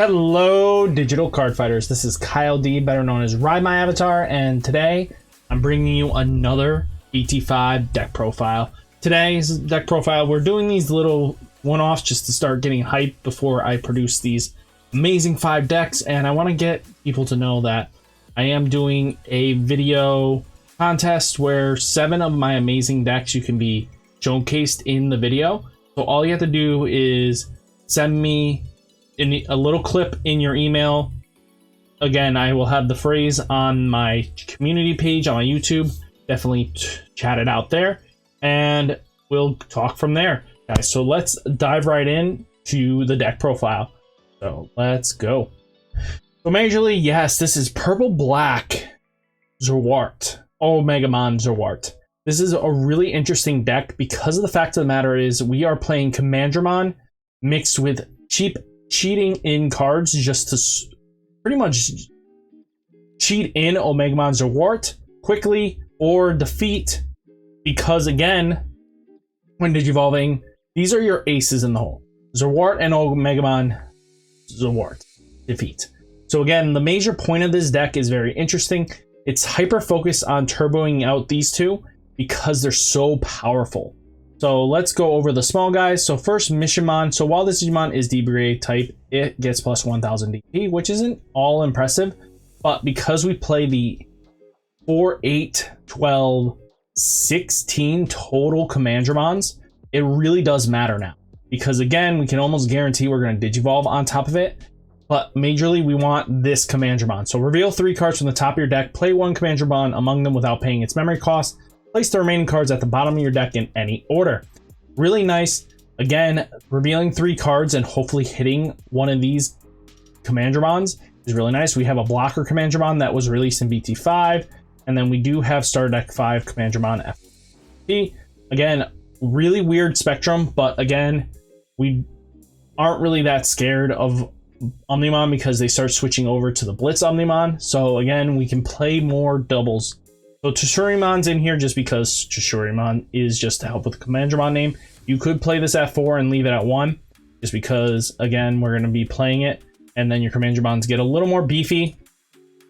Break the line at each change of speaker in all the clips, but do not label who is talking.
Hello, digital card fighters. This is Kyle D, better known as Ridemyavatar, and today I'm bringing you another BT-5 deck profile. Today's deck profile, we're doing these little one-offs just to start getting hype before I produce these amazing 5 decks, and I want to get people to know that I am doing a video contest where 7 of my amazing decks you can be showcased in the video. So all you have to do is send me a little clip in your email. Again, I will have the phrase on my community page on my YouTube. Definitely chat it out there and we'll talk from there, guys. So let's dive right in to the deck profile. So let's go. So majorly, yes, this is purple black Zerwart, Omnimon Zerwart. This is a really interesting deck because of the fact of the matter is we are playing Commandramon mixed with cheating in cards just to pretty much cheat in Omnimon Zerwart quickly or defeat, because again, when digivolving, these are your aces in the hole. Zerwart and Omnimon Zerwart defeat. So again, the major point of this deck is very interesting. It's hyper focused on turboing out these two because they're so powerful. So let's go over the small guys. So first, Mishamon. So while this Digimon is DBA type, it gets plus 1000 DP, which isn't all impressive. But because we play the 4, 8, 12, 16 total Commandramons, it really does matter now. Because again, we can almost guarantee we're going to Digivolve on top of it. But majorly, we want this Commandramon. So reveal 3 cards from the top of your deck. Play 1 Commandramon among them without paying its memory cost. Place the remaining cards at the bottom of your deck in any order. Really nice. Again, revealing 3 cards and hopefully hitting one of these Commandramons is really nice. We have a blocker Commandramon that was released in BT-5. And then we do have Starter Deck 5 Commandramon FP. Again, really weird spectrum. But again, we aren't really that scared of Omnimon because they start switching over to the Blitz Omnimon. So again, we can play more doubles. So Tsushurimon's in here just because Tsushurimon is just to help with the Commandramon name. You could play this at 4 and leave it at 1, just because, again, we're going to be playing it, and then your Commandramons get a little more beefy.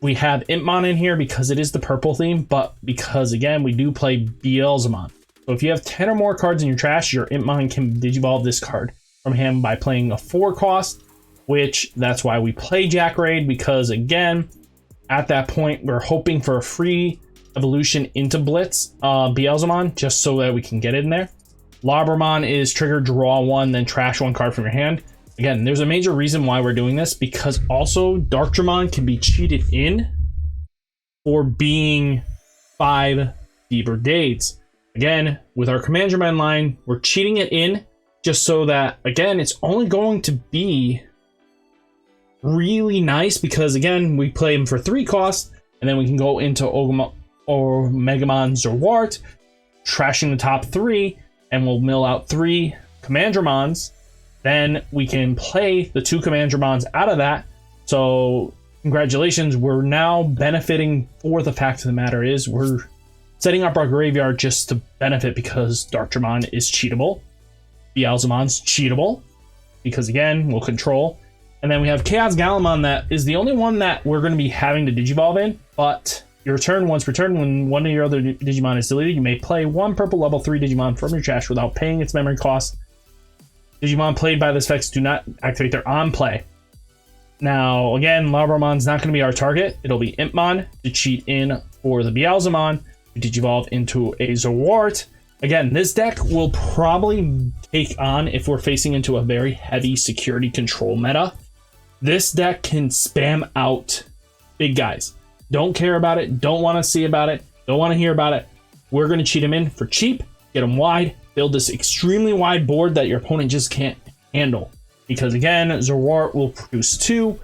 We have Impmon in here because it is the purple theme, but because, again, we do play Beelzemon. So if you have 10 or more cards in your trash, your Impmon can Digivolve this card from him by playing a 4 cost, which that's why we play Jack Raid, because, again, at that point, we're hoping for a free evolution into Blitz Beelzemon just so that we can get it in there. Labramon is trigger, draw 1, then trash 1 card from your hand. Again, there's a major reason why we're doing this, because also Darkdramon can be cheated in for being 5 D Brigades. Again, with our Commandramon line, we're cheating it in just so that, again, it's only going to be really nice because, again, we play him for 3 costs, and then we can go into Omnimon Zerwart, trashing the top 3, and we'll mill out 3 Commandramons. Then we can play the 2 Commandramons out of that. So congratulations, we're now benefiting. For the fact of the matter is we're setting up our graveyard just to benefit because Darkdramon is cheatable. Beelzemon's cheatable because, again, we'll control. And then we have Chaos Galamon that is the only one that we're going to be having to Digivolve in, but your turn, once per turn, when one of your other Digimon is deleted, you may play 1 purple level 3 Digimon from your trash without paying its memory cost. Digimon played by this effects do not activate their on play. Now, again, Labramon's not going to be our target. It'll be Impmon to cheat in for the Beelzemon to Digivolve into a Zerwart. Again, this deck will probably take on if we're facing into a very heavy security control meta. This deck can spam out big guys. Don't care about it, don't want to see about it, don't want to hear about it. We're going to cheat him in for cheap, get him wide, build this extremely wide board that your opponent just can't handle. Because again, Zerwart will produce 2.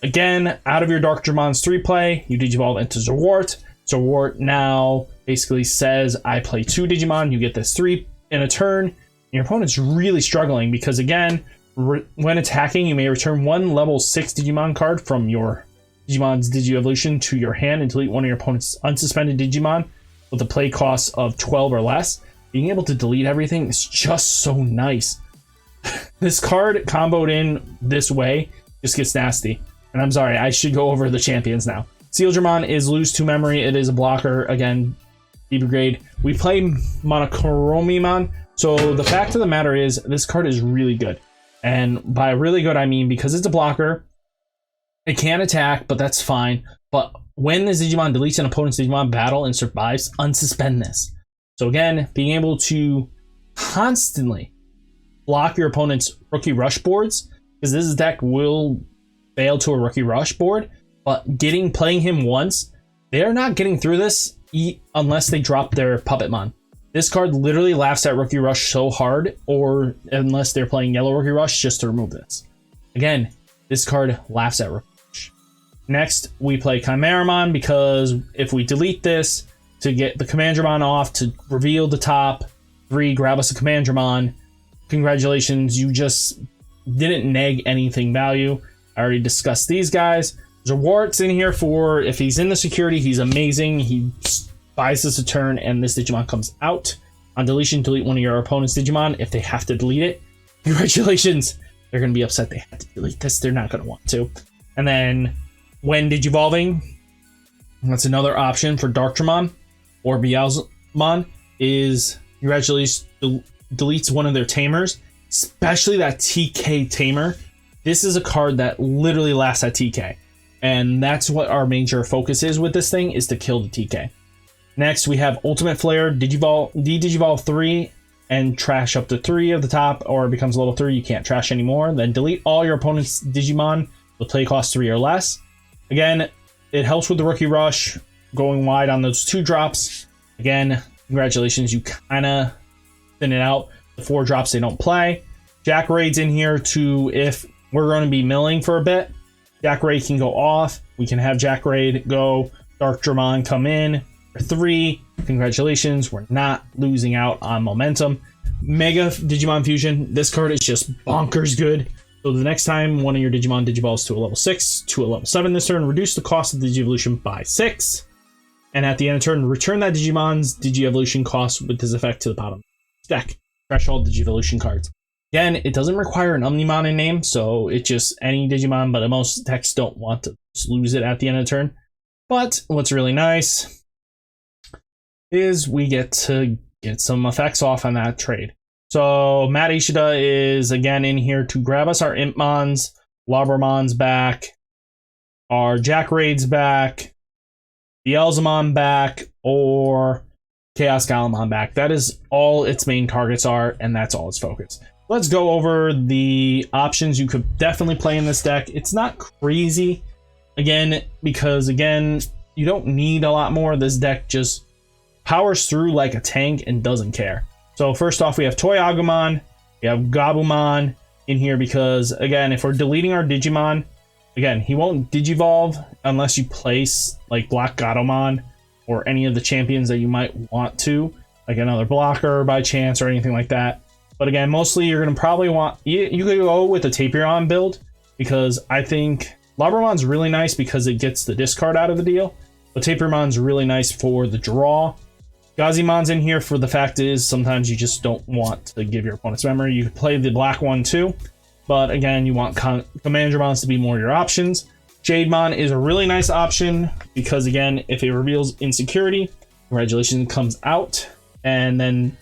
Again, out of your Darkdramon's 3 play, you Digivolve into Zerwart. Zerwart now basically says, I play 2 Digimon, you get this 3 in a turn. And your opponent's really struggling because, again, when attacking, you may return 1 level 6 Digimon card from your Digimon's Digi-Evolution to your hand and delete one of your opponent's unsuspended Digimon with a play cost of 12 or less. Being able to delete everything is just so nice. This card comboed in this way just gets nasty. And I'm sorry, I should go over the champions now. Sealdramon is lose to memory. It is a blocker. Again, D-Brigade. We play Monochromimon. So the fact of the matter is, this card is really good. And by really good, I mean because it's a blocker. It can attack, but that's fine. But when this Digimon deletes an opponent's Digimon battle and survives, unsuspend this. So again, being able to constantly block your opponent's rookie rush boards, because this deck will fail to a rookie rush board, but playing him once, they're not getting through this unless they drop their Puppetmon. This card literally laughs at rookie rush so hard, or unless they're playing yellow rookie rush, just to remove this. Again, this card laughs at rookie rush. Next, we play Chimeramon, because if we delete this to get the Commandramon off to reveal the top 3, grab us a Commandramon, congratulations, you just didn't neg anything value. I already discussed these guys. There's a Warts in here for if he's in the security, he's amazing. He buys this a turn and this Digimon comes out. On deletion, delete one of your opponent's Digimon if they have to delete it. Congratulations. They're going to be upset they have to delete this. They're not going to want to. And then when Digivolving, that's another option for Darktramon or Beelzemon, is congratulations, deletes one of their tamers, especially that TK tamer. This is a card that literally lasts at TK. And that's what our major focus is with this thing, is to kill the TK. Next, we have Ultimate Flare, Digivolve 3, and trash up to 3 of the top, or it becomes level 3, you can't trash anymore. Then delete all your opponent's Digimon with play cost 3 or less. Again, it helps with the Rookie Rush, going wide on those 2 drops. Again, congratulations, you kind of thin it out. The 4 drops they don't play. Jack Raid's in here to, if we're going to be milling for a bit, Jack Raid can go off. We can have Jack Raid go, Darktramon come in. 3, congratulations, we're not losing out on momentum. Mega Digimon Fusion, this card is just bonkers good. So the next time one of your Digimon digivolves to a level 6 to a level 7 this turn, reduce the cost of the Digievolution by 6. And at the end of turn, return that Digimon's Digievolution cost with this effect to the bottom deck. Threshold Digievolution cards. Again, it doesn't require an Omnimon in name, so it's just any Digimon, but most decks don't want to just lose it at the end of the turn. But what's really nice is we get to get some effects off on that trade. So Matt Ishida is again in here to grab us our Impmons, Labramons back, our Jack Raids back, Beelzemon back, or Chaos Galamon back. That is all its main targets are, and that's all its focus. Let's go over the options you could definitely play in this deck. It's not crazy, again, because again, you don't need a lot more. This deck just powers through like a tank and doesn't care. So first off, we have Toy Agumon, we have Gabumon in here because, again, if we're deleting our Digimon, again, he won't Digivolve unless you place like Black Gatomon or any of the champions that you might want to, like another blocker by chance or anything like that. But again, mostly you're going to probably want, you could go with the Tapiron build, because I think Labramon's really nice because it gets the discard out of the deal, but Tapiron's really nice for the draw. Gazimon's in here for the fact is sometimes you just don't want to give your opponent's memory. You could play the black one too, but again, you want Commandramons to be more your options. Jademon is a really nice option because, again, if it reveals insecurity, congratulations, comes out, and then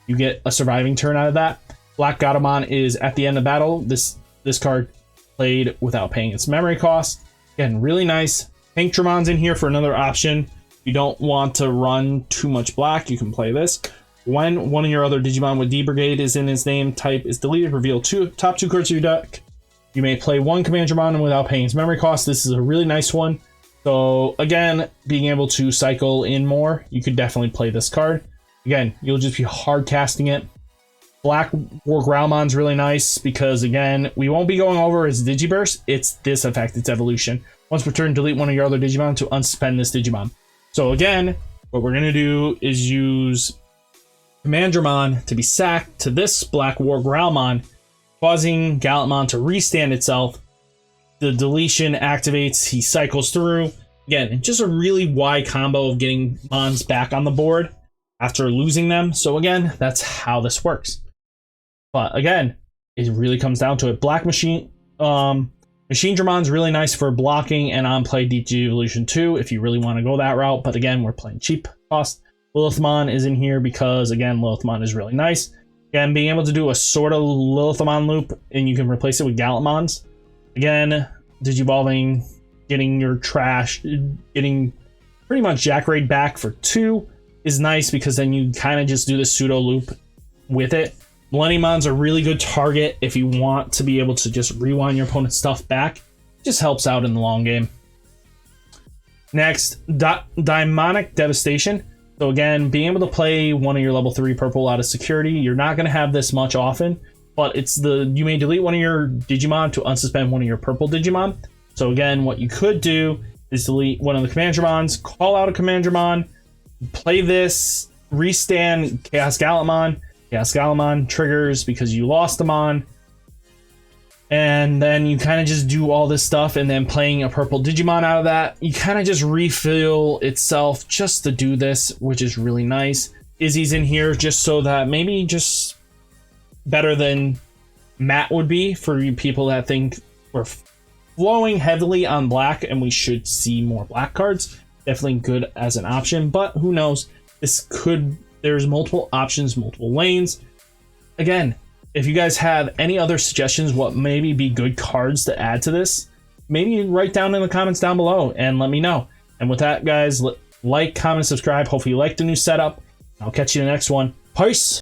you get a surviving turn out of that. Black Gatomon is at the end of battle. This card played without paying its memory cost. Again, really nice. Pinktramon's in here for another option. If you don't want to run too much black, you can play this. When one of your other Digimon with D-Brigade is in his name type is deleted, reveal top 2 cards of your deck. You may play one Commandramon without paying its memory cost. This is a really nice one. So again, being able to cycle in more, you could definitely play this card. Again, you'll just be hard casting it. Black War Growlmon's really nice because, again, we won't be going over its Digiburst. It's this effect, its evolution. Once per turn, delete one of your other Digimon to unsuspend this Digimon. So again, what we're going to do is use Commandramon to be sacked to this Black War Growlmon, causing Gallantmon to restand itself. The deletion activates, he cycles through. Again, just a really wide combo of getting Mons back on the board after losing them. So again, that's how this works. But again, it really comes down to it. Black Machine, Machine Machine Dramon's really nice for blocking and on play Digivolution 2 if you really want to go that route, but again, we're playing cheap cost. Lilithmon is in here because, again, Lilithmon is really nice. Again, being able to do a sort of Lilithmon loop and you can replace it with Gallantmons. Again, Digivolving, getting your trash, getting pretty much Jack Raid back for 2 is nice because then you kind of just do the pseudo loop with it. Millenniumons are a really good target if you want to be able to just rewind your opponent's stuff back. It just helps out in the long game. Next, Daimonic Devastation. So again, being able to play one of your level 3 purple out of security, you're not going to have this much often, but it's you may delete one of your Digimon to unsuspend one of your purple Digimon. So again, what you could do is delete one of the Commandramons, call out a Commandramon, play this, restand Chaos Gallantmon. Chaos Gallantmon triggers because you lost them on. And then you kind of just do all this stuff, and then playing a purple Digimon out of that, you kind of just refill itself just to do this, which is really nice. Izzy's in here just so that maybe just better than Matt would be for you people that think we're flowing heavily on black and we should see more black cards. Definitely good as an option, but who knows? There's multiple options, multiple lanes. Again, if you guys have any other suggestions, what maybe be good cards to add to this, maybe write down in the comments down below and let me know. And with that, guys, like, comment, subscribe. Hopefully you like the new setup. I'll catch you in the next one. Peace!